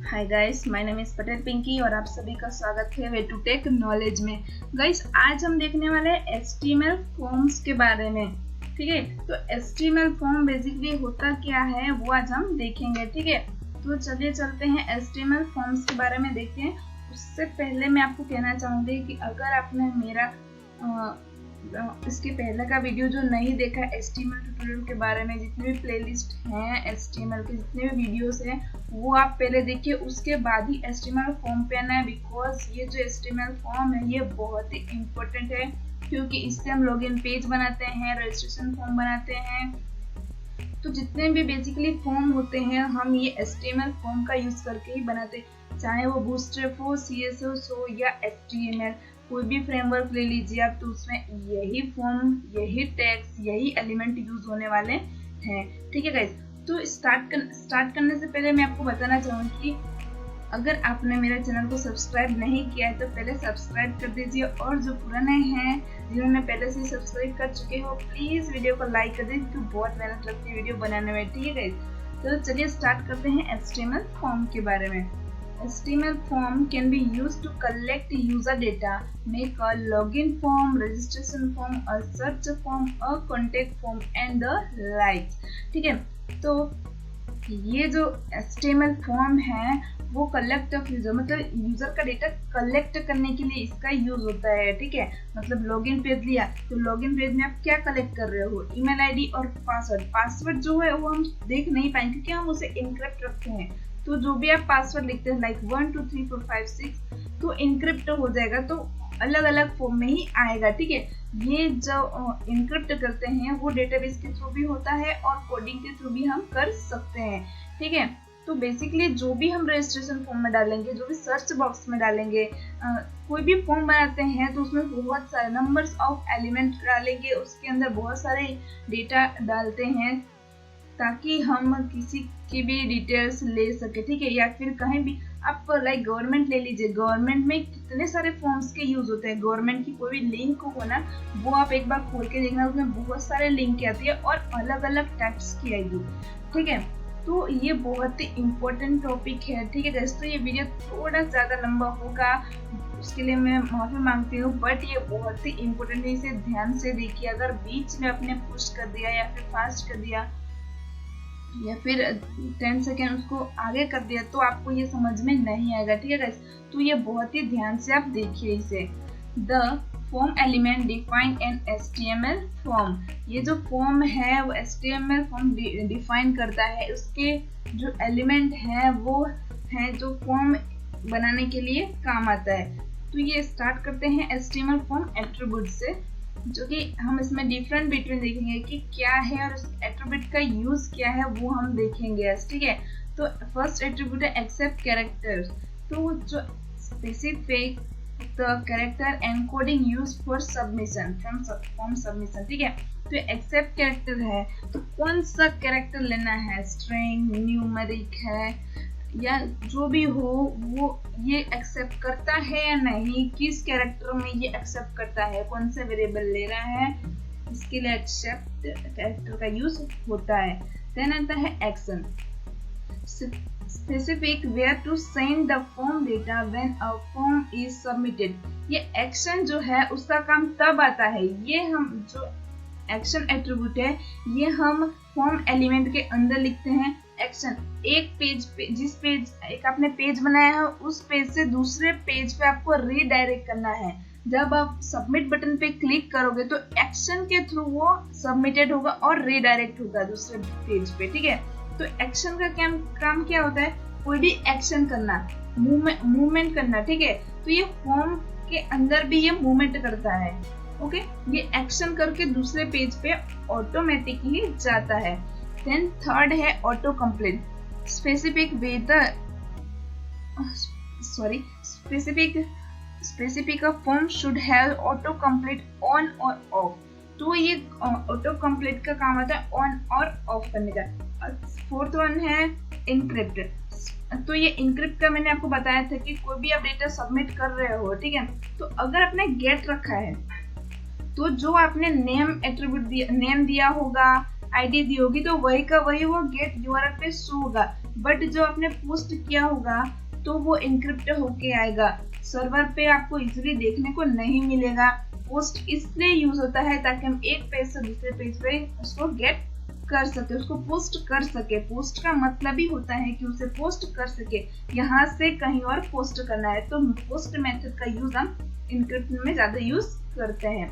Hi guys, my name is Patel Pinky और आप सभी का स्वागत है वे टू टेक नॉलेज में। गाइस, आज हम देखने वाले हैं HTML फॉर्म्स के बारे में। ठीक है, तो HTML फॉर्म बेसिकली होता क्या है वो आज हम देखेंगे। ठीक है, तो चलिए चलते हैं HTML फॉर्म्स के बारे में देखते हैं। उससे पहले मैं आपको कहना चाहूँगी कि अगर आपने मेरा इसके पहले का वीडियो जो नहीं देखा HTML ट्यूटोरियल के बारे में, जितने भी प्लेलिस्ट हैं HTML के जितने भी वीडियोस हैं वो आप पहले देखिए, उसके बाद ही HTML फॉर्म पे आना है। बिकॉज ये जो HTML फॉर्म है ये बहुत ही इम्पोर्टेंट है, क्योंकि इससे हम लॉगिन पेज बनाते हैं, रजिस्ट्रेशन फॉर्म बनाते हैं। तो जितने भी बेसिकली फॉर्म होते हैं हम ये HTML फॉर्म का यूज करके ही बनाते हैं, चाहे वो बूटस्ट्रैप हो, CSS हो या HTML। कोई भी फ्रेमवर्क ले लीजिए आप, तो उसमें यही फॉर्म, यही टैग्स, यही एलिमेंट यूज होने वाले हैं। ठीक है गाइस, तो स्टार्ट करने से पहले मैं आपको बताना चाहूँगी कि अगर आपने मेरे चैनल को सब्सक्राइब नहीं किया है तो पहले सब्सक्राइब कर दीजिए, और जो पुराने हैं जिन्होंने पहले से सब्सक्राइब कर चुके हो प्लीज वीडियो को लाइक कर दीजिए, क्योंकि बहुत मेहनत लगती है वीडियो बनाने में। ठीक है गाइस, तो चलिए स्टार्ट करते हैं HTML फॉर्म के बारे में। HTML form can be used to collect user data, make a login form, registration form, a search form, a contact form and the likes। ठीक है, तो ये जो HTML फॉर्म है वो कलेक्ट ऑफ यूजर, मतलब यूजर का डेटा कलेक्ट करने के लिए इसका यूज होता है। ठीक है, मतलब लॉगिन पेज लिया तो लॉगिन पेज में आप क्या कलेक्ट कर रहे हो, ईमेल आईडी और पासवर्ड। पासवर्ड जो है वो हम देख नहीं पाएंगे क्योंकि हम उसे इनक्रिप्ट रखते हैं। तो जो भी आप पासवर्ड लिखते हैं लाइक 1 2 3 4 5 6 तो इनक्रिप्ट हो जाएगा, तो अलग अलग फॉर्म में ही आएगा। ठीक है, ये जो इनक्रिप्ट करते हैं वो डेटाबेस के थ्रू भी होता है और कोडिंग के थ्रू भी हम कर सकते हैं। ठीक है, तो बेसिकली जो भी हम रजिस्ट्रेशन फॉर्म में डालेंगे, जो भी सर्च बॉक्स में डालेंगे, कोई भी फॉर्म बनाते हैं तो उसमें बहुत सारे नंबर्स ऑफ एलिमेंट डालेंगे, उसके अंदर बहुत सारे डेटा डालते हैं ताकि हम किसी की भी डिटेल्स ले सके। ठीक है, या फिर कहीं भी आप लाइक गवर्नमेंट ले लीजिए, गवर्नमेंट में कितने सारे फॉर्म्स के यूज होते हैं। गवर्नमेंट की कोई भी लिंक हो ना, वो आप एक बार खोल के देखना, उसमें बहुत सारे लिंक आती है और अलग अलग टाइप्स की आएगी। ठीक है, तो ये बहुत ही इम्पोर्टेंट टॉपिक है। ठीक है गाइस, तो ये वीडियो थोड़ा ज्यादा लंबा होगा, उसके लिए मैं माफी मांगती हूँ, बट ये बहुत ही इम्पोर्टेंट है, इसे ध्यान से देखिए। अगर बीच में आपने पुश कर दिया या फिर फास्ट कर दिया या फिर 10 सेकेंड उसको आगे कर दिया तो आपको ये समझ में नहीं आएगा। ठीक है गाइस, तो ये बहुत ही ध्यान से आप देखिए इसे। The form element define an HTML form, ये जो फॉर्म है वो HTML फॉर्म डिफाइन करता है। उसके जो एलिमेंट है वो है जो फॉर्म बनाने के लिए काम आता है। तो ये स्टार्ट करते हैं HTML फॉर्म एट्रीब्यूट से, जो कि हम इसमें डिफरेंट बिटवीन देखेंगे कि क्या है और उस एट्रीब्यूट का यूज क्या है वो हम देखेंगे। ठीक है, तो फर्स्ट एट्रीब्यूट है एक्सेप्ट कैरेक्टर, तो जो specific the character encoding use for submission from submission. ठीक है, तो एक्सेप्ट कैरेक्टर है तो कौन सा कैरेक्टर लेना है, स्ट्रिंग, न्यूमेरिक है या जो भी हो, वो ये एक्सेप्ट करता है या नहीं, किस कैरेक्टर में ये एक्सेप्ट करता है, कौन सा वेरिएबल ले रहा है, इसके लिए एक्सेप्ट कैरेक्टर का यूज होता है। देन आता है action, specific where to send the form data when a form is submitted. ये एक्शन जो है उसका काम तब आता है, ये हम जो एक्शन एट्रीब्यूट है ये हम फॉर्म एलिमेंट के अंदर लिखते हैं। एक्शन एक पेज पे, जिस पेज एक आपने पेज बनाया है उस पेज से दूसरे पेज पे आपको रीडायरेक्ट करना है। जब आप सबमिट बटन पे क्लिक करोगे तो एक्शन के थ्रू वो सबमिटेड होगा और रीडायरेक्ट होगा दूसरे पेज पे। ठीक है, तो एक्शन का काम क्या होता है, कोई भी एक्शन करना, मूवमेंट करना। ठीक है, तो ये फॉर्म के अंदर भी ये मूवमेंट करता है। ओके, ये एक्शन करके दूसरे पेज पे ऑटोमेटिकली जाता है। देन थर्ड है auto complete, specific form should have auto complete on और ऑफ। तो ये ऑटो कंप्लीट का काम आता है ऑन और ऑफ करने का। फोर्थ वन है इनक्रिप्ट, तो ये इनक्रिप्ट का मैंने आपको बताया था कि कोई भी आप डेटा सबमिट कर रहे हो। ठीक है, तो अगर आपने गेट रखा है तो जो आपने नेम एट्रीब्यूट नेम दिया होगा आईडी दी होगी तो वही का वही वो गेट यूआरएल पे शो होगा, बट जो आपने पोस्ट किया होगा तो वो इनक्रिप्ट होके आएगा, सर्वर पे आपको इजीली देखने को नहीं मिलेगा। पोस्ट इसलिए यूज होता है ताकि हम एक पेज से दूसरे पेज पे उसको गेट कर सके, उसको पोस्ट कर सके। पोस्ट का मतलब ही होता है कि उसे पोस्ट कर सके, यहाँ से कहीं और पोस्ट करना है, तो पोस्ट मेथड का यूज हम इनक्रिप्शन में ज्यादा यूज करते हैं।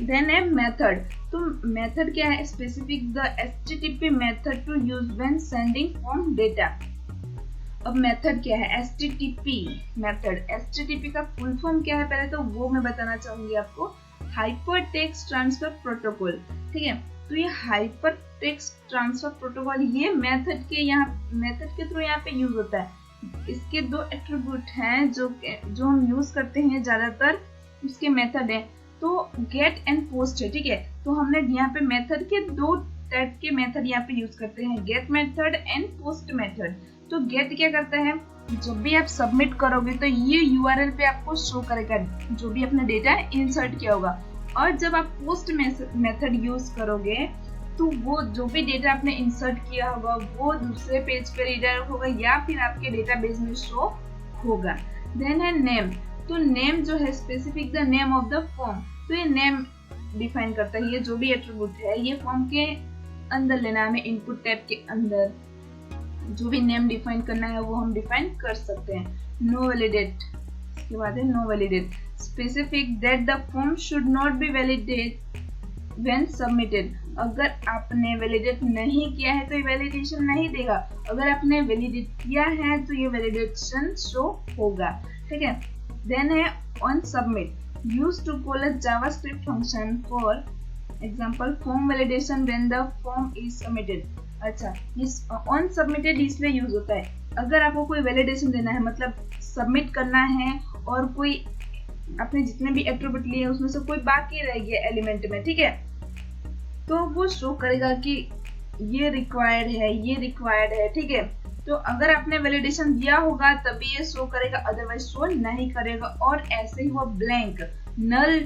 देन है मेथड। तो मेथड क्या है? Specific the HTTP method to use when sending form data. अब मेथड क्या है? HTTP method. HTTP का फुल फॉर्म क्या है पहले तो वो मैं बताना चाहूंगी आपको। हाइपर टेक्स्ट ट्रांसफर प्रोटोकॉल, ठीक है। तो ये हाइपर टेक्स्ट ट्रांसफर प्रोटोकॉल ये मेथड के थ्रू यहाँ पे यूज होता है। इसके दो एट्रीब्यूट हैं जो हम यूज करते हैं ज्यादातर, उसके मेथड है तो गेट एंड पोस्ट है, ठीक है। तो हमने यहाँ पे मेथड के दो टाइप के मेथड यहाँ पे यूज करते हैं, get method and post method. तो गेट क्या करता है? जब भी आप सबमिट करोगे तो ये यूआरएल पे आपको शो करेगा जो भी अपना डेटा इंसर्ट किया होगा, और जब आप पोस्ट मेथड यूज करोगे तो वो जो भी डेटा आपने इंसर्ट किया होगा वो दूसरे पेज पे रीडायरेक्ट होगा या फिर आपके डेटाबेस में शो होगा। देन है नेम। तो नेम जो है specific the name of the form. तो ये नेम डिफाइन करता है, ये जो भी एट्रीब्यूट है ये फॉर्म के अंदर लेना है हमें, इनपुट टैब के अंदर जो भी नेम डिफाइन करना है वो हम डिफाइन कर सकते हैं। नो वैलिडेट, इसके बाद है no validate. Specific that the form should not be validate when submitted. अगर आपने वैलिडेट नहीं किया है तो ये वैलिडेशन नहीं देगा, अगर आपने वैलिडेट किया है तो ये वैलिडेशन शो होगा, ठीक है। देन है on submit. Use to call a JavaScript function for example form validation when the form is submitted. अच्छा, इस ऑन सबमिटेड इसलिए यूज होता है अगर आपको कोई वैलिडेशन देना है, मतलब सबमिट करना है और कोई आपने जितने भी एट्रीब्यूट लिए उसमें से कोई बाकी रह गया एलिमेंट में, ठीक है, तो वो शो करेगा कि ये रिक्वायर्ड है, ये रिक्वायर्ड है, ठीक है। तो अगर आपने वैलिडेशन दिया होगा तभी ये शो करेगा, अदरवाइज शो नहीं करेगा। और ऐसे ही वो ब्लैंक नल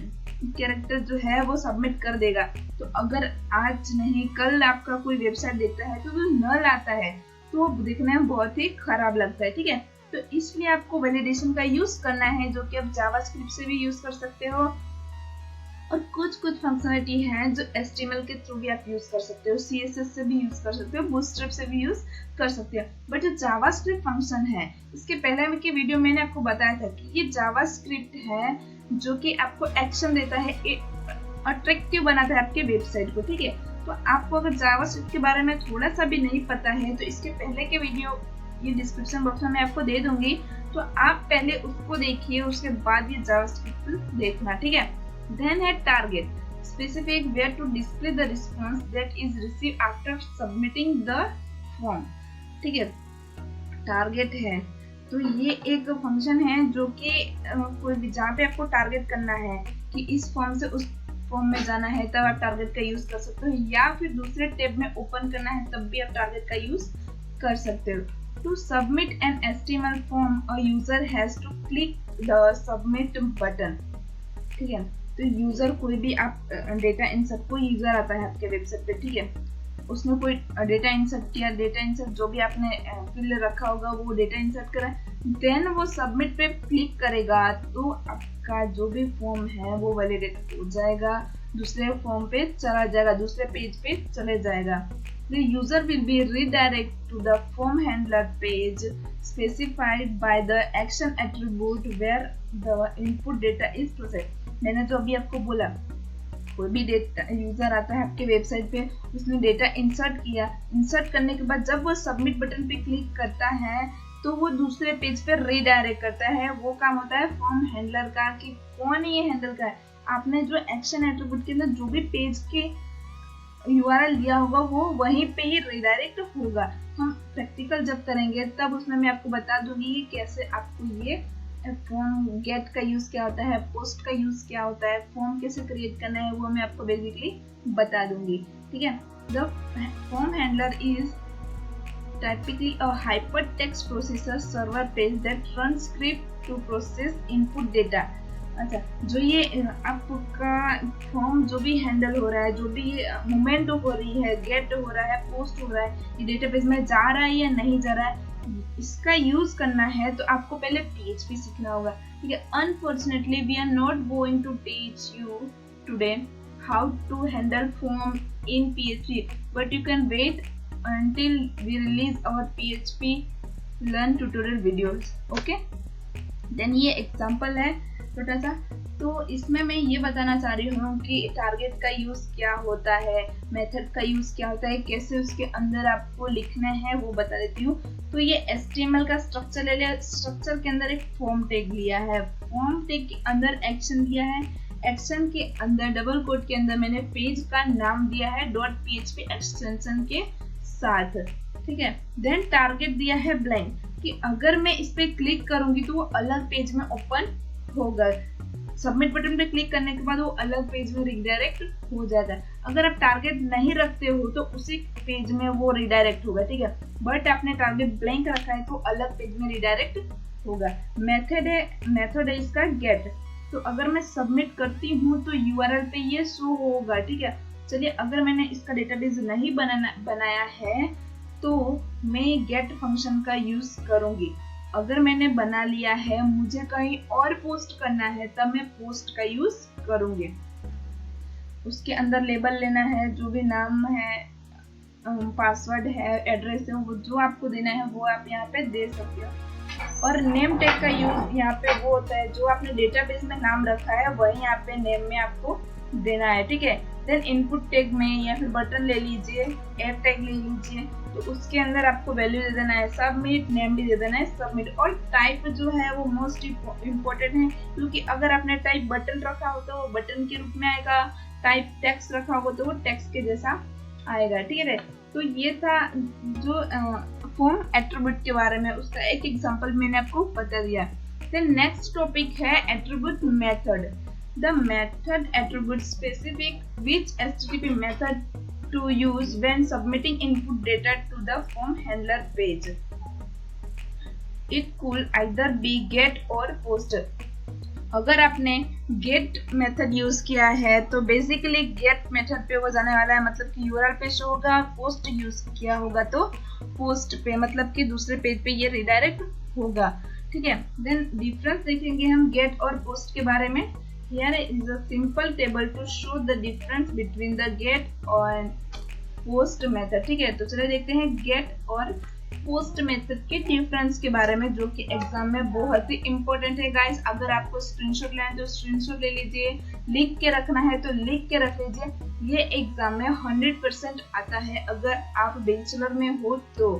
कैरेक्टर जो है वो सबमिट कर देगा। तो अगर आज नहीं कल आपका कोई वेबसाइट देखता है तो जो नल आता है तो दिखने में बहुत ही खराब लगता है, ठीक है। तो इसलिए आपको वैलिडेशन का यूज करना है जो कि आप जावास्क्रिप्ट से भी यूज कर सकते हो, और कुछ फंक्शनलिटी है जो HTML के थ्रू भी आप यूज कर सकते हो, CSS से भी यूज कर सकते हो, बूटस्ट्रैप से भी यूज कर सकते हो। बट जो जावास्क्रिप्ट फंक्शन है, इसके पहले के वीडियो मैंने आपको बताया था कि ये जावास्क्रिप्ट है जो कि आपको एक्शन देता है, अट्रैक्टिव बनाता है आपके वेबसाइट को, ठीक है। तो आपको अगर जावास्क्रिप्ट के बारे में थोड़ा सा भी नहीं पता है तो इसके पहले के वीडियो ये डिस्क्रिप्शन बॉक्स में मैं आपको दे दूंगी, तो आप पहले उसको देखिए, उसके बाद ये जावास्क्रिप्ट देखना, ठीक है। Then है target, specific where to display the response that is received after submitting the form, ठीक है। टारगेट है तो ये एक फंक्शन है जो कि कोई भी जहाँ पे आपको टारगेट करना है कि इस फॉर्म से उस फॉर्म में जाना है तब आप टारगेट का यूज कर सकते हो, या फिर दूसरे टैब में ओपन करना है तब भी आप टारगेट का यूज कर सकते हो। To submit an HTML form, a user has to click the submit button, ठीक है। तो यूजर कोई भी आप डेटा इंसर्ट, कोई यूजर आता है आपके वेबसाइट पे, ठीक है, उसने कोई डेटा इंसर्ट किया, डेटा इंसर्ट जो भी आपने फिल रखा होगा वो डेटा इंसर्ट करा, देन वो सबमिट पे क्लिक करेगा तो आपका जो भी फॉर्म है वो वैलिडेट हो जाएगा, दूसरे फॉर्म पे चला जाएगा, दूसरे पेज पे चले जाएगा। The user will be redirected to the form handler page specified by the action attribute where the input data is processed. मैंने जो अभी आपको बोला, कोई भी डेटा यूजर आता है आपके वेबसाइट पे, उसने डेटा इंसर्ट किया, इंसर्ट करने के बाद जब वो सबमिट बटन पे क्लिक करता है तो वो दूसरे पेज पे रीडायरेक्ट करता है। वो काम होता है फॉर्म हैंडलर का कि कौन ये हैंडल का है, आपने जो एक्शन एट्रीब्यूट के अंदर जो भी पेज के URL दिया होगा वो वहीं पे ही रिडायरेक्ट होगा। हम प्रैक्टिकल जब करेंगे तब उसमें मैं आपको बता दूंगी कैसे आपको ये फॉर्म गेट का यूज क्या होता है, पोस्ट का यूज क्या होता है, फॉर्म कैसे क्रिएट करना है वो मैं आपको बेसिकली बता दूंगी, ठीक है। The form handler is typically a hypertext processor server page that runs script to process input data. अच्छा, जो ये आपका फॉर्म जो भी हैंडल हो रहा है, जो भी ये मूवमेंट हो रही है, गेट हो रहा है, पोस्ट हो रहा है, ये डेटाबेस में जा रहा है या नहीं जा रहा है, इसका यूज करना है तो आपको पहले PHP सीखना होगा, ठीक है। Unfortunately we are not going to teach you today how to handle form in PHP, but you can wait until we release our PHP learn tutorial videos, okay? Then ये एग्जाम्पल है छोटा सा, तो इसमें मैं ये बताना चाह रही हूँ कि टारगेट का यूज क्या होता है, मेथड का यूज क्या होता है, कैसे उसके अंदर आपको लिखना है वो बता देती हूँ। तो ये HTML का स्ट्रक्चर ले लिया, स्ट्रक्चर के अंदर एक फॉर्म टैग लिया है, फॉर्म टैग के अंदर एक्शन दिया है, एक्शन के अंदर डबल कोट के अंदर मैंने पेज का नाम दिया है .php एक्सटेंशन के साथ, ठीक है। देन टारगेट दिया है ब्लैंक, कि अगर मैं इस पे क्लिक करूंगी तो वो अलग पेज में ओपन होगा, सबमिट बटन पे क्लिक करने के बाद वो अलग पेज में रिडायरेक्ट हो जाता है। अगर आप टारगेट नहीं रखते हो तो उसी पेज में वो रिडायरेक्ट होगा, ठीक है। बट आपने टारगेट ब्लैंक रखा है तो अलग पेज में रिडायरेक्ट होगा। मेथड है इसका गेट, तो अगर मैं सबमिट करती हूँ तो URL पे ये शो होगा, ठीक है। चलिए, अगर मैंने इसका डेटाबेस नहीं बनाया है तो मैं गेट फंक्शन का यूज करूंगी। अगर मैंने बना लिया है, मुझे कहीं और पोस्ट करना है, तब मैं पोस्ट का यूज करूंगी। उसके अंदर लेबल लेना है, जो भी नाम है, पासवर्ड है, एड्रेस है, वो जो आपको देना है वो आप यहाँ पे दे सकते हो। और नेम टैग का यूज यहाँ पे वो होता है, जो आपने डेटाबेस में नाम रखा है वही यहाँ पे नेम में आपको देना है, ठीक है। देन इनपुट टैग में या फिर बटन ले लीजिए, एड टैग ले लीजिए, तो उसके अंदर आपको वैल्यू दे देना है सबमिट, नेम भी दे देना है सबमिट। और टाइप जो है वो मोस्ट इम्पोर्टेंट है, क्योंकि अगर आपने टाइप बटन रखा हो तो वो बटन के रूप में आएगा, टाइप टेक्स्ट रखा हो तो वो टेक्स्ट के जैसा आएगा, ठीक है। तो ये था जो फॉर्म एट्रीब्यूट के बारे में, उसका एक एग्जांपल मैंने आपको बता दिया। देन नेक्स्ट टॉपिक है attribute method. The method attribute specific which HTTP method to use when submitting input data to the form handler page. It could either be get or post. अगर आपने get method use किया है तो basically get method पे वो जाने वाला है, मतलब कि URL पे शो होगा। post यूज किया होगा तो post पे, मतलब कि दूसरे पेज पे ये रिडायरेक्ट होगा, ठीक है। देन डिफरेंस देखेंगे हम get और post के बारे में। Here is a simple table to show the difference between the get and post method, ठीक है। तो चलिए देखते हैं get और post method के डिफरेंस के बारे में, जो कि एग्जाम में बहुत ही इंपॉर्टेंट है गाइस। अगर आपको स्क्रीनशॉट लेना है तो स्क्रीनशॉट ले लीजिए, लिख के रखना है तो लिख के रख लीजिए। ये एग्जाम में 100% आता है अगर आप बैचलर में हो तो,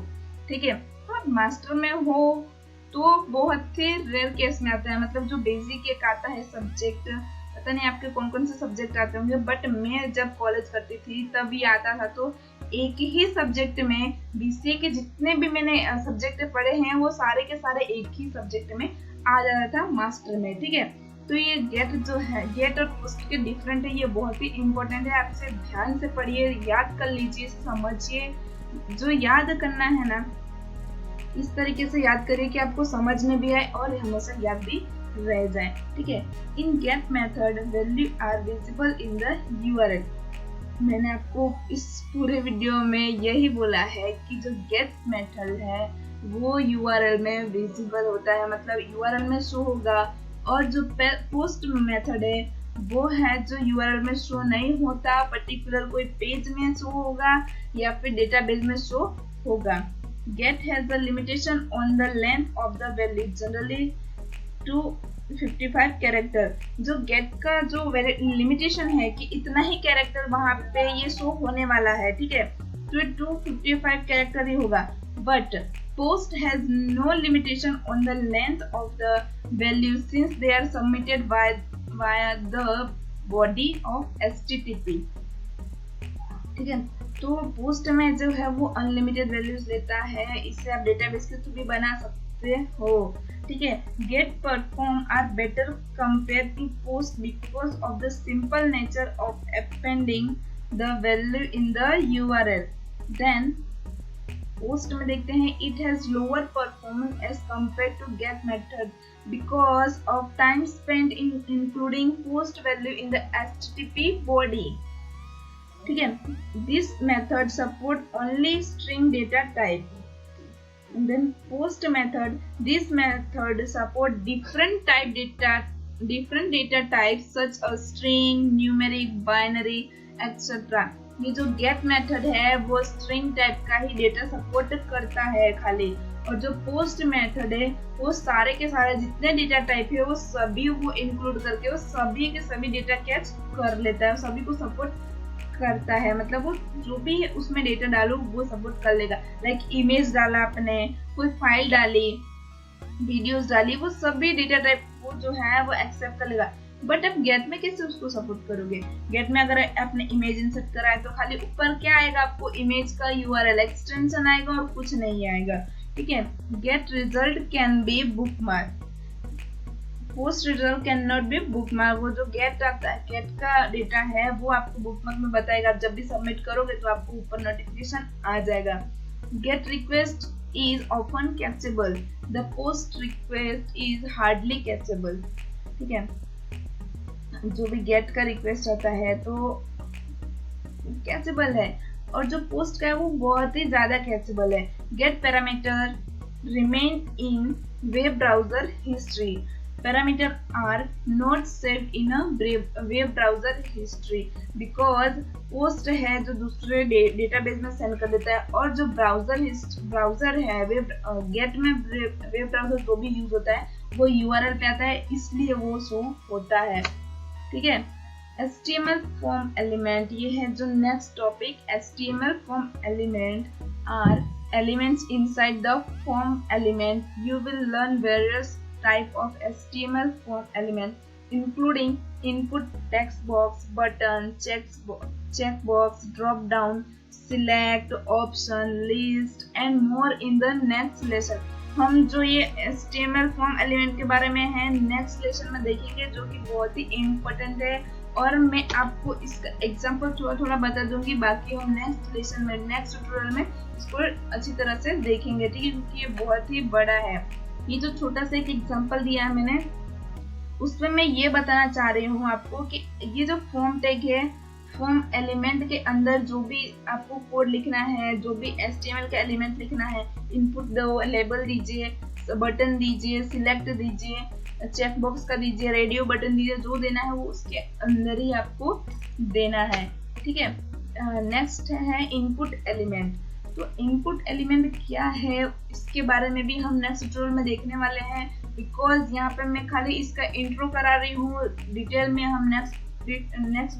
ठीक है। और मास्टर में हो तो बहुत ही रेयर केस में आता है, मतलब जो बेसिक एक आता है सब्जेक्ट, पता नहीं आपके कौन कौन से सब्जेक्ट आते होंगे, बट मैं जब कॉलेज करती थी तब ये आता था। तो एक ही सब्जेक्ट में BCA के जितने भी मैंने सब्जेक्ट पढ़े हैं वो सारे के सारे एक ही सब्जेक्ट में आ जाता था मास्टर में, ठीक है। तो ये गेट जो है, गेट और पोस्ट के डिफरेंट है, ये बहुत ही इंपॉर्टेंट है। आपसे ध्यान से पढ़िए, याद कर लीजिए, समझिए। जो याद करना है ना, इस तरीके से याद करिए कि आपको समझ में भी आए और हमेशा याद भी रह जाए, ठीक है। In get method value are visible in the URL। मैंने आपको इस पूरे वीडियो में यही बोला है कि जो गेट मेथड है वो URL में विजिबल होता है, मतलब URL में शो होगा। और जो पोस्ट मेथड है वो है जो URL में शो नहीं होता, पर्टिकुलर कोई पेज में शो होगा या फिर डेटाबेस में शो होगा। Get has a limitation on the length of the value, generally to 55 character. जो get का जो लिमिटेशन है कि इतना ही कैरेक्टर वहां पे ये शो होने वाला है, ठीक है। तो 255 कैरेक्टर ही होगा। But post has no limitation on the length of the value since they are submitted via the body of HTTP, ठीक है। तो पोस्ट में जो है वो अनलिमिटेड वैल्यूज लेता है, इसे आप डेटाबेस के थ्रू भी बना सकते हो, ठीक है। Get perform are better compare to post because of the simple nature of appending the value in the URL। Then post में देखते हैं it has lower performance as compare to get method. because of time spent in including post value in the HTTP body. ठीक है, this method support only string data type. And then post method, this method support different data types such as string, numeric, binary, etc. ये जो get method है वो string type का ही data support करता है खाली, और जो पोस्ट मेथड है वो सारे के सारे जितने डेटा टाइप है वो सभी वो इंक्लूड करके वो सभी के सभी डेटा कैच कर लेता है, सभी को सपोर्ट करता है। मतलब वो जो भी है उसमें डेटा डालो वो सपोर्ट कर लेगा। लाइक इमेज डाला आपने, कोई फाइल डाली, वीडियोस डाली, वो सभी डेटा टाइप वो जो है वो एक्सेप्ट कर लेगा। बट अब गेट में कैसे उसको सपोर्ट करोगे? गेट में अगर आपने इमेज इंसर्ट करा है तो खाली ऊपर क्या आएगा, आपको इमेज का URL एक्सटेंशन आएगा और कुछ नहीं आएगा। ठीक है, get result can be bookmark, post result can not be bookmark. वो जो गेट आता है, गेट का डेटा है वो आपको बुकमार्क में बताएगा, जब भी सबमिट करोगे तो आपको ऊपर नोटिफिकेशन आ जाएगा। Get request is often cacheable, the post request is hardly cacheable. ठीक है, जो भी गेट का रिक्वेस्ट आता है तो कैचेबल है, और जो पोस्ट का है वो बहुत ही ज्यादा कैचेबल है। Get parameter remain in web browser history, parameter are not saved in a web browser history, because post है जो दूसरे डेटाबेस में सेंड कर देता है, और जो ब्राउजर है गेट में वेब ब्राउजर जो भी यूज होता है वो URL पे आता है, इसलिए वो शो होता है। ठीक है, HTML फॉर्म एलिमेंट, ये है जो next topic. HTML form element are elements inside the form element. You will learn various type of HTML form element including input, text box, button, check box, drop down, select, option, list and more in the next lesson. हम जो ये HTML form element के बारे में है next lesson में देखेंगे, जो कि बहुत ही इम्पोर्टेंट है, और मैं आपको इसका एग्जांपल थोड़ा थोड़ा बता दूंगी, बाकी हम नेक्स्ट लेसन में, नेक्स्ट ट्यूटोरियल में इसको अच्छी तरह से देखेंगे। ठीक है, क्योंकि ये बहुत ही बड़ा है। ये जो छोटा सा एक एग्जांपल दिया है मैंने, उसमें मैं ये बताना चाह रही हूँ आपको कि ये जो फॉर्म टैग है, फॉर्म एलिमेंट के अंदर जो भी आपको कोड लिखना है, जो भी HTML का एलिमेंट लिखना है, इनपुट दो, लेबल दीजिए, बटन दीजिए, सिलेक्ट दीजिए, चेक बॉक्स का दीजिए, रेडियो बटन दीजिए, जो देना है वो उसके अंदर ही आपको देना है। ठीक है, नेक्स्ट है इनपुट एलिमेंट। तो इनपुट एलिमेंट क्या है इसके बारे में भी हम नेक्स्ट ट्यूटोरियल में देखने वाले हैं, बिकॉज यहाँ पे मैं खाली इसका इंट्रो करा रही हूँ, डिटेल में हम नेक्स्ट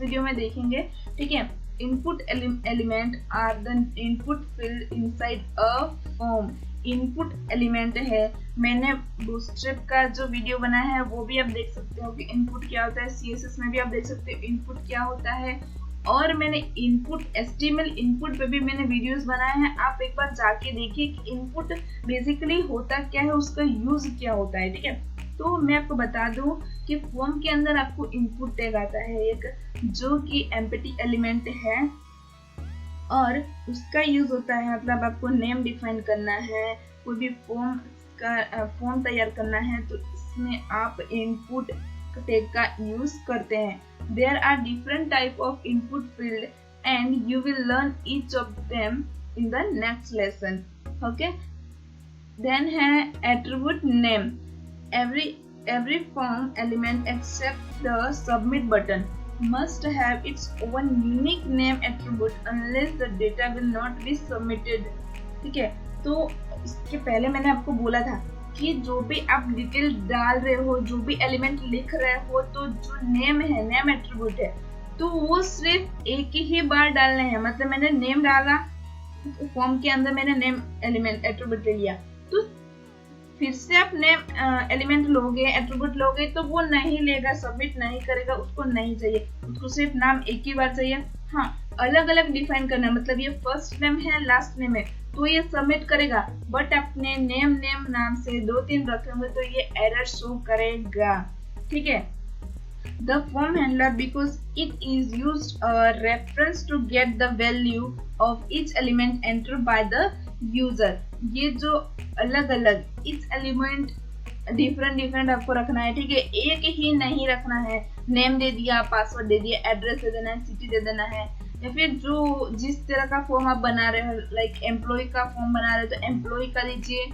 वीडियो में देखेंगे। ठीक है, input element are the input field inside a form. Input element है, मैंने बूटस्ट्रैप का जो वीडियो बनाया है वो भी आप देख सकते हो कि इनपुट क्या होता है, CSS में भी आप देख सकते हो इनपुट क्या होता है, और मैंने इनपुट HTML इनपुट पे भी मैंने वीडियोस बनाए हैं, आप एक बार जाके देखिए कि इनपुट बेसिकली होता क्या है, उसका यूज क्या होता है। ठीक है, तो मैं आपको बता दूं कि फॉर्म के अंदर आपको इनपुट टैग आता है एक, जो कि एम्प्टी एलिमेंट है, और उसका यूज होता है, मतलब आपको नेम डिफाइन करना है, कोई भी फॉर्म तैयार करना है तो इसमें आप इनपुट टैग का यूज करते हैं। There are different type of input field and you will learn each of them in the next lesson. Okay? Then है attribute name. Every form element except the submit button must have its own unique name attribute unless the data will not be submitted. ठीक है, तो इसके पहले मैंने आपको बोला था कि जो भी आप डिटेल डाल रहे हो, जो भी एलिमेंट लिख रहे हो, तो जो नेम है, नेम एट्रीब्यूट है, तो वो सिर्फ एक ही बार डालने हैं। मतलब मैंने नेम डाला फॉर्म के अंदर, मैंने नेम एलिमेंट एट्रीब्यूट ले लिया, तो फिर से आप नेम एलिमेंट लोगे, एट्रीब्यूट लोगे, तो वो नहीं लेगा, सबमिट नहीं करेगा, उसको नहीं चाहिए, उसको सिर्फ नाम एक ही बार चाहिए। हाँ, अलग अलग डिफाइन करना, मतलब ये फर्स्ट नेम है, लास्ट नेम है, तो ये सबमिट करेगा, बट अपने नेम नाम से 2-3 रखेंगे तो ये एरर शो करेगा। ठीक है, the form handler because it is used a reference to get the value of each element entered by the user। ये जो अलग अलग each element डिफरेंट आपको रखना है, ठीक है, एक ही नहीं रखना है। नेम दे दिया, पासवर्ड दे दिया, एड्रेस दे देना है, सिटी दे देना है, या फिर जो जिस तरह का फॉर्म आप बना रहे हो, लाइक एम्प्लॉय का फॉर्म बना रहे हो तो एम्प्लॉय का दीजिए,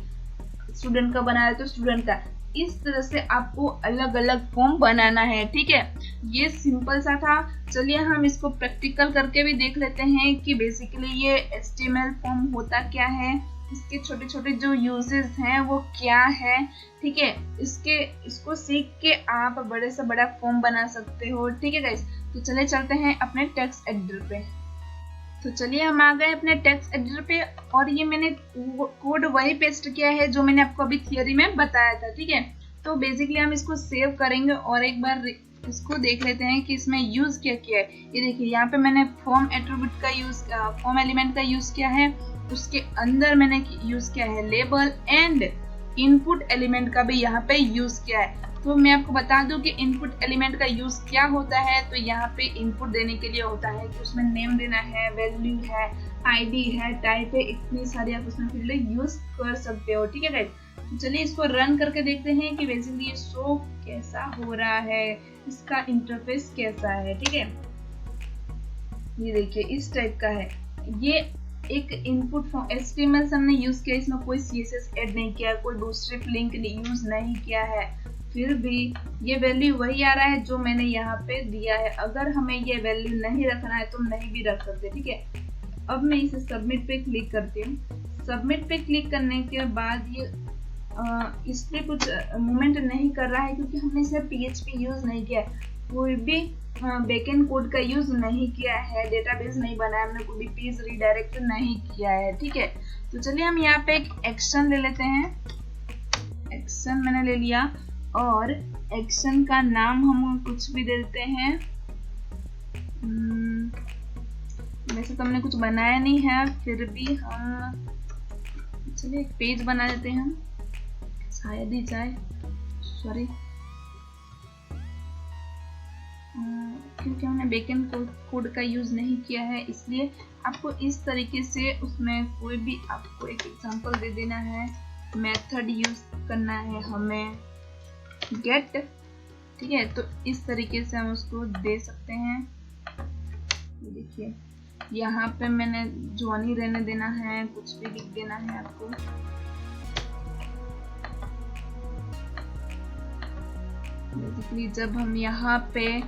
स्टूडेंट का बना रहे हो तो स्टूडेंट का। इस तरह से आपको अलग अलग फॉर्म बनाना है, ठीक है। ये सिंपल सा था। चलिए हम इसको प्रैक्टिकल करके भी देख लेते हैं कि बेसिकली ये HTML फॉर्म होता क्या है, इसके छोटे छोटे जो यूजेस हैं वो क्या है, ठीक है। इसको सीख के आप बड़े से बड़ा फॉर्म बना सकते हो, ठीक है गाइस। तो चलिए चलते हैं अपने टेक्स्ट एडिटर पे। तो चलिए हम आ गए अपने टेक्स्ट एडिटर पे, और ये मैंने कोड वही पेस्ट किया है जो मैंने आपको अभी थियरी में बताया था, ठीक है। तो बेसिकली हम इसको सेव करेंगे और एक बार इसको देख लेते हैं कि इसमें यूज क्या किया है। ये देखिए यहाँ पे मैंने फॉर्म एट्रीब्यूट का यूज, फॉर्म एलिमेंट का यूज किया है, उसके अंदर मैंने यूज किया है लेबल एंड इनपुट एलिमेंट का भी यहाँ पे यूज किया है। तो मैं आपको बता दूं कि इनपुट एलिमेंट का यूज क्या होता है। तो यहाँ पे इनपुट देने के लिए होता है कि उसमें नेम देना है, वैल्यू है, आईडी है, टाइप है, इतनी सारी आप उसमें फील्ड यूज कर सकते हो, ठीक है गाइस। तो चलिए इसको रन करके देखते हैं कि बेसिकली ये शो कैसा हो रहा है, इसका इंटरफेस कैसा है, ठीक है। ये देखिए इस टाइप का है। ये एक इनपुट फॉर्म HTML हमने यूज किया, इसमें कोई CSS ऐड नहीं किया, कोई बूटस्ट्रैप लिंक यूज नहीं किया है, फिर भी ये वैल्यू वही आ रहा है जो मैंने यहाँ पे दिया है। अगर हमें ये वैल्यू नहीं रखना है तो नहीं भी रख सकते, ठीक है। अब मैं इसे सबमिट पे क्लिक करती हूँ। सबमिट पे क्लिक करने के बाद ये इस पे कुछ मूवमेंट नहीं कर रहा है क्योंकि हमने इसे PHP यूज नहीं किया, कोई भी बैकएंड कोड का यूज नहीं किया है, डेटाबेस नहीं बनाया, हमने कोई भी पेज रीडायरेक्ट नहीं किया है, ठीक है। तो चलिए हम यहाँ पे एक एक्शन ले लेते हैं। एक्शन मैंने ले लिया और एक्शन का नाम हम कुछ भी देते हैं। वैसे तो हमने कुछ बनाया नहीं है, फिर भी हम चलिए एक पेज बना देते हैं, हम शायद ही जाए, सॉरी, क्योंकि हमने बैकएंड कोड का यूज नहीं किया है, इसलिए आपको इस तरीके से उसमें कोई भी आपको एक एग्जांपल दे देना है। मेथड यूज करना है हमें गेट, ठीक है। तो इस तरीके से हम उसको दे सकते हैं। देखिए यहाँ पे मैंने जॉनी रहने देना है, कुछ भी लिख देना है आपको। बेसिकली जब हम यहाँ पे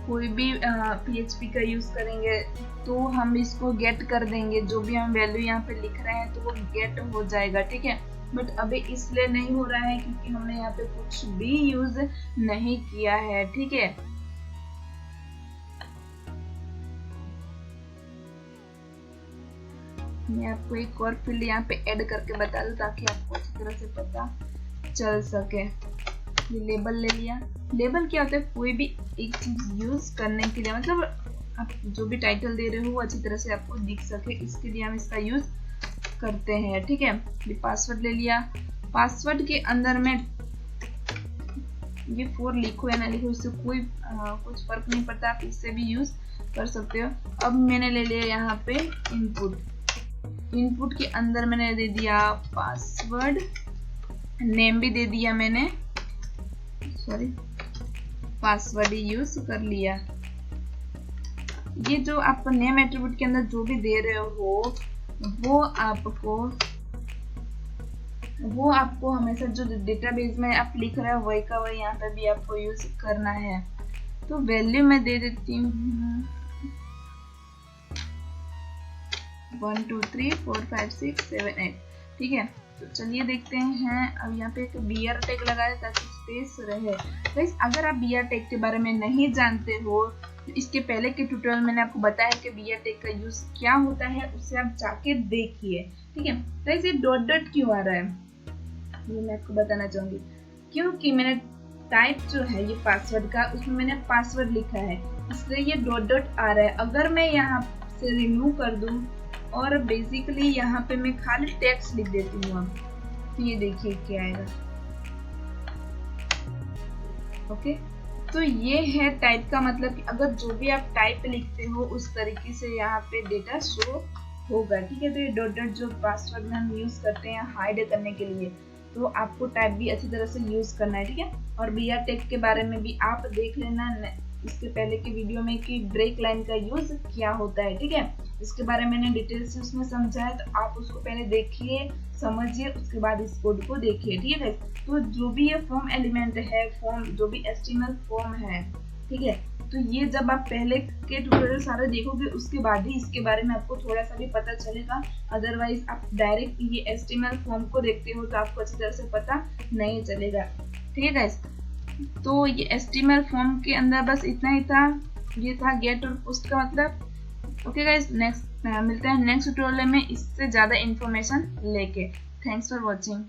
कोई भी PHP का यूज करेंगे तो हम इसको गेट कर देंगे, जो भी हम वैल्यू यहाँ पे लिख रहे हैं तो वो गेट हो जाएगा, ठीक है। बट अभी इसलिए नहीं हो रहा है क्योंकि हमने यहाँ पे कुछ भी यूज नहीं किया है, ठीक है। मैं आपको एक और फील्ड यहाँ पे ऐड करके बता दूं ताकि आपको अच्छी तरह से पता चल सके। ये लेबल ले लिया। लेबल क्या होता है, कोई भी एक चीज यूज करने के लिए, मतलब आप जो भी टाइटल दे रहे हो वो अच्छी तरह से आपको दिख सके, इसके लिए हम इसका यूज करते हैं, ठीक है। ये पासवर्ड ले लिया। पासवर्ड के अंदर में ये 4 लिखो या ना लिखो, इससे कोई कुछ फर्क नहीं पड़ता, आप इससे भी यूज कर सकते हो। अब मैंने ले लिया यहाँ पे इनपुट। इनपुट के अंदर मैंने दे दिया पासवर्ड, नेम भी दे दिया मैंने, सॉरी पासवर्ड ही यूज कर लिया। ये जो आप नेम एट्रीब्यूट के अंदर जो भी दे रहे हो वो आपको हमेशा जो डेटाबेस में आप लिख रहे हो वही का वही यहाँ पे भी आपको यूज करना है। तो वैल्यू मैं दे देती हूँ 1 2 3 4 5 6 7 8, ठीक है। तो चलिए देखते हैं। अब यहाँ पे एक BR टैग लगाया ताकि स्पेस रहे। गाइस अगर आप BR टैग के बारे में नहीं जानते हो, इसके पहले के ट्यूटोरियल मैंने आपको बताया कि BR टैग का यूज क्या होता है, उससे आप जाके देखिए, ठीक है। गाइस ये डॉट डॉट क्यों आ रहा है ये मैं आपको बताना चाहूंगी, क्योंकि मैंने टाइप जो है ये पासवर्ड का, उसमें मैंने पासवर्ड लिखा है, इसलिए ये डॉट डॉट आ रहा है। अगर मैं यहाँ से रिमूव कर दूं और बेसिकली यहाँ पे मैं खाली टेक्स्ट लिख देती हूँ, तो ये देखिए क्या आएगा। ओके, तो ये है टाइप का मतलब कि अगर जो भी आप टाइप लिखते हो उस तरीके से यहाँ पे डेटा शो होगा, ठीक है। तो ये डॉट डॉट जो पासवर्ड में हम यूज करते हैं हाइड करने के लिए, तो आपको टाइप भी अच्छी तरह से यूज करना है, ठीक है। और BR टैग के बारे में भी आप देख लेना इसके पहले के वीडियो में कि ब्रेक लाइन का यूज क्या होता है, ठीक है। इसके बारे में मैंने डिटेल से उसमें समझाया, तो आप उसको पहले देखिए, समझिए, उसके बाद इस कोड को देखिए, ठीक है। तो जो भी ये फॉर्म एलिमेंट है, फॉर्म जो भी HTML फॉर्म है, ठीक है, तो ये जब आप पहले के ट्यूटोरियल सारे देखोगे उसके बाद ही इसके बारे में आपको थोड़ा सा भी पता चलेगा। अदरवाइज आप डायरेक्ट ये HTML फॉर्म को देखते हो तो आपको अच्छी तरह से पता नहीं चलेगा, ठीक है गाइस। तो ये HTML फॉर्म के अंदर बस इतना ही था, ये था गेट और पोस्ट का मतलब। ओके गाइस, नेक्स्ट मिलते हैं नेक्स्ट ट्यूटोरियल में इससे ज़्यादा इन्फॉर्मेशन लेके। Thanks for watching.